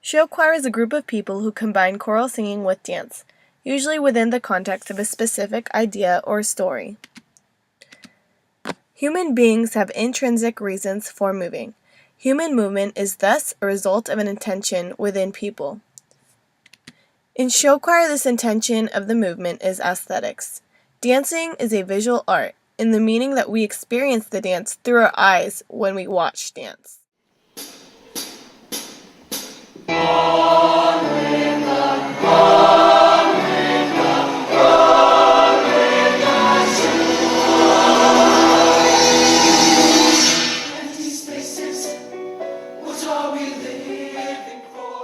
Show choir is a group of people who combine choral singing with dance, usually within the context of a specific idea or story. Human beings have intrinsic reasons for moving. Human movement is thus a result of an intention within people. In show choir, this intention of the movement is aesthetics. Dancing is a visual art, in the meaning that we experience the dance through our eyes when we watch dance.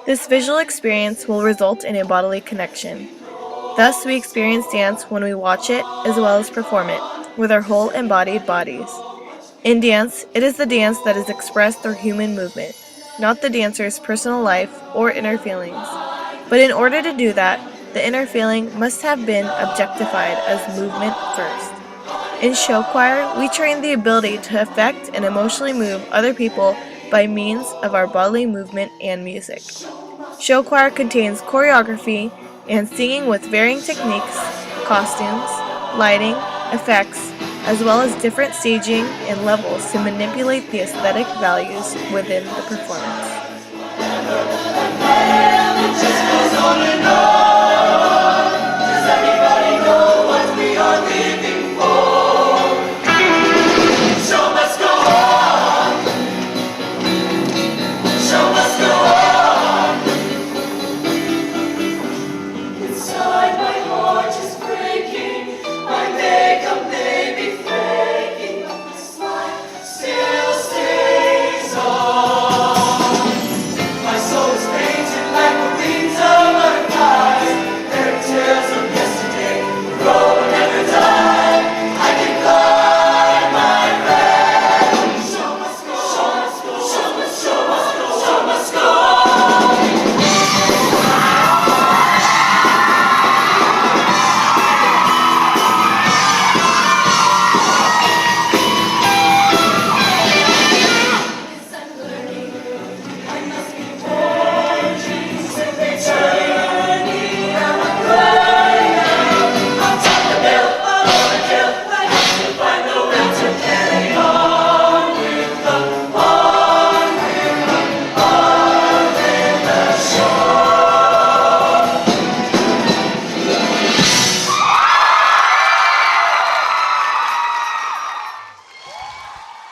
This visual experience will result in a bodily connection. Thus, we experience dance when we watch it as well as perform it, with our whole embodied bodies. In dance, it is the dance that is expressed through human movement, not the dancer's personal life or inner feelings. But in order to do that, the inner feeling must have been objectified as movement first. In show choir, we train the ability to affect and emotionally move other people by means of our bodily movement and music. Show choir contains choreography and singing with varying techniques, costumes, lighting, effects, as well as different staging and levels to manipulate the aesthetic values within the performance.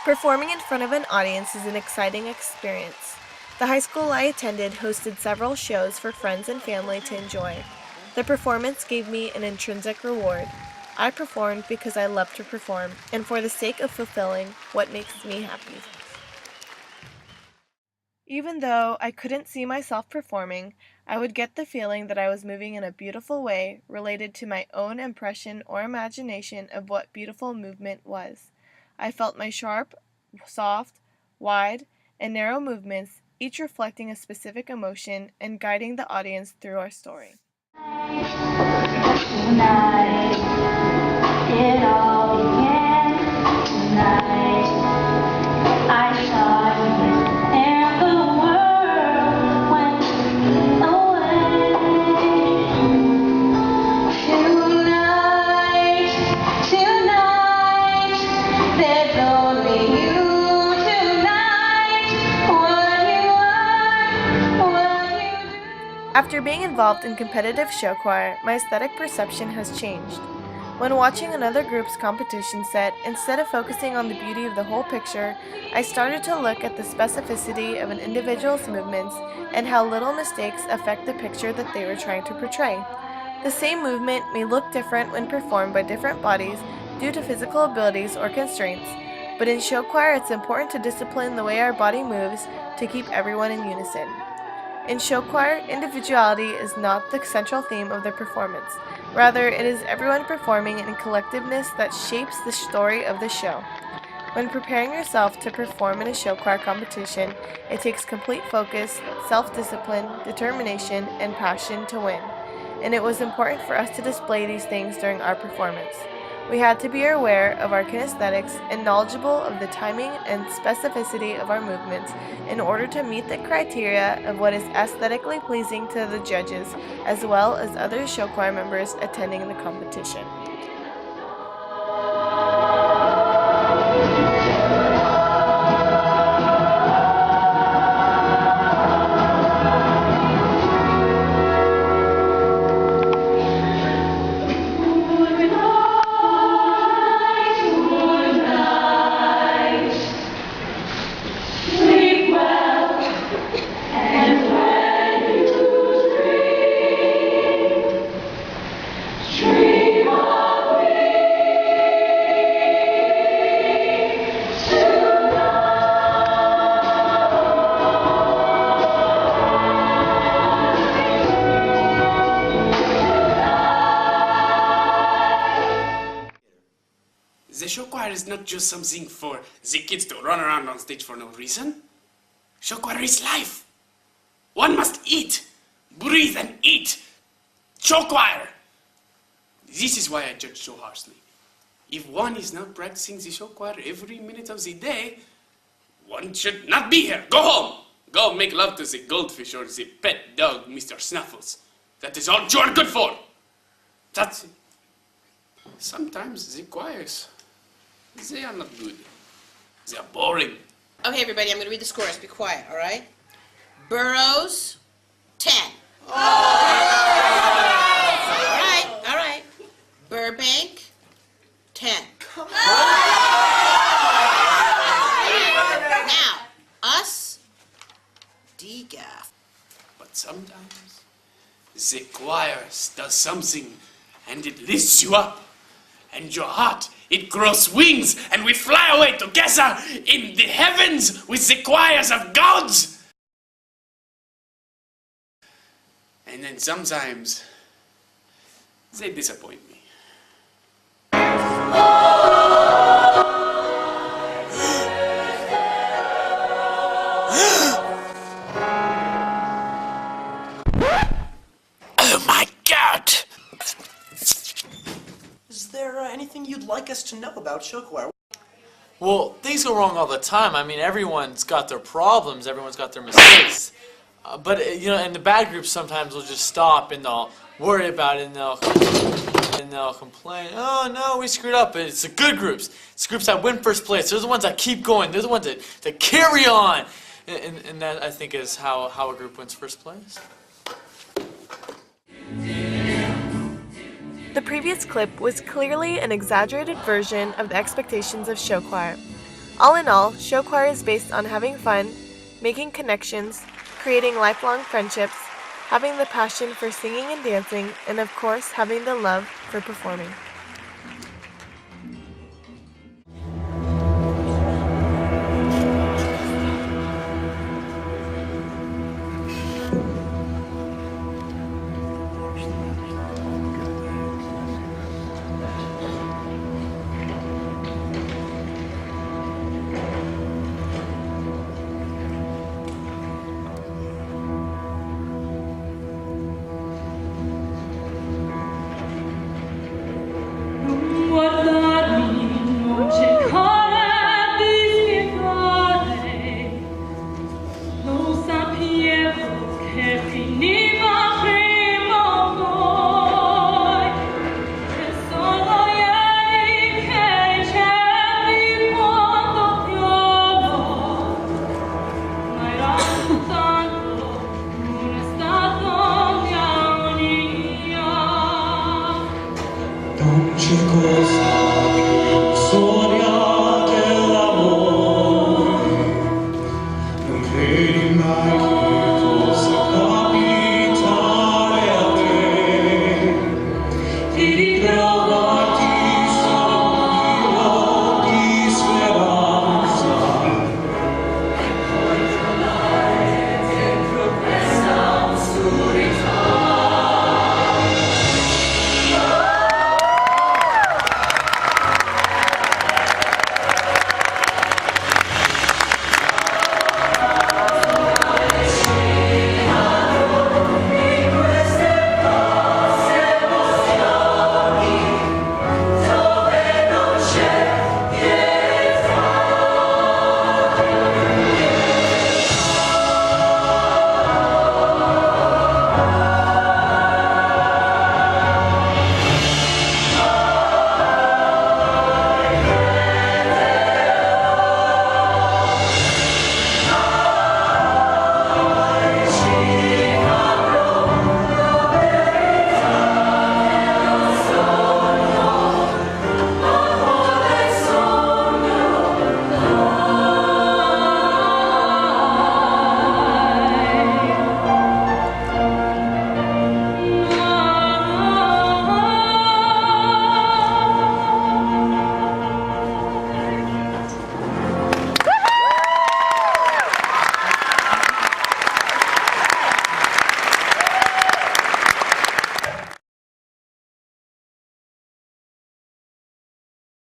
Performing in front of an audience is an exciting experience. The high school I attended hosted several shows for friends and family to enjoy. The performance gave me an intrinsic reward. I performed because I love to perform and for the sake of fulfilling what makes me happy. Even though I couldn't see myself performing, I would get the feeling that I was moving in a beautiful way related to my own impression or imagination of what beautiful movement was. I felt my sharp, soft, wide, and narrow movements, each reflecting a specific emotion and guiding the audience through our story. Tonight, it all began tonight. I saw you and the world went away. Tonight, there's only you tonight. What you do. After being involved in competitive show choir, my aesthetic perception has changed. When watching another group's competition set, instead of focusing on the beauty of the whole picture, I started to look at the specificity of an individual's movements and how little mistakes affect the picture that they were trying to portray. The same movement may look different when performed by different bodies due to physical abilities or constraints, but in show choir it's important to discipline the way our body moves to keep everyone in unison. In show choir, individuality is not the central theme of the performance. Rather, it is everyone performing in collectiveness that shapes the story of the show. When preparing yourself to perform in a show choir competition, it takes complete focus, self-discipline, determination, and passion to win. And it was important for us to display these things during our performance. We had to be aware of our kinesthetics and knowledgeable of the timing and specificity of our movements in order to meet the criteria of what is aesthetically pleasing to the judges as well as other show choir members attending the competition. The show choir is not just something for the kids to run around on stage for no reason. Show choir is life. One must eat, breathe and eat. Show choir. This is why I judge so harshly. If one is not practicing the show choir every minute of the day, one should not be here. Go home. Go make love to the goldfish or the pet dog, Mr. Snuffles. That is all you are good for. That's it. Sometimes the choirs, they are not good. They are boring. Okay, everybody, I'm going to read the scores. Be quiet, all right? Burroughs, 10. All right. Burbank, 10. Now, us, DGAF. But sometimes the choir does something and it lifts you up. And your heart, it grows wings, and we fly away together in the heavens with the choirs of gods. And then sometimes they disappoint me. Oh my God! Is there anything you'd like us to know about show choir? Well, things go wrong all the time. I mean, everyone's got their problems, everyone's got their mistakes. But, you know, and the bad groups sometimes will just stop and they'll worry about it and they'll complain, oh no, we screwed up. But it's the good groups. It's groups that win first place. They're the ones that keep going. They're the ones that carry on. And that, I think, is how a group wins first place. The previous clip was clearly an exaggerated version of the expectations of show choir. All in all, show choir is based on having fun, making connections, creating lifelong friendships, having the passion for singing and dancing, and of course, having the love for performing.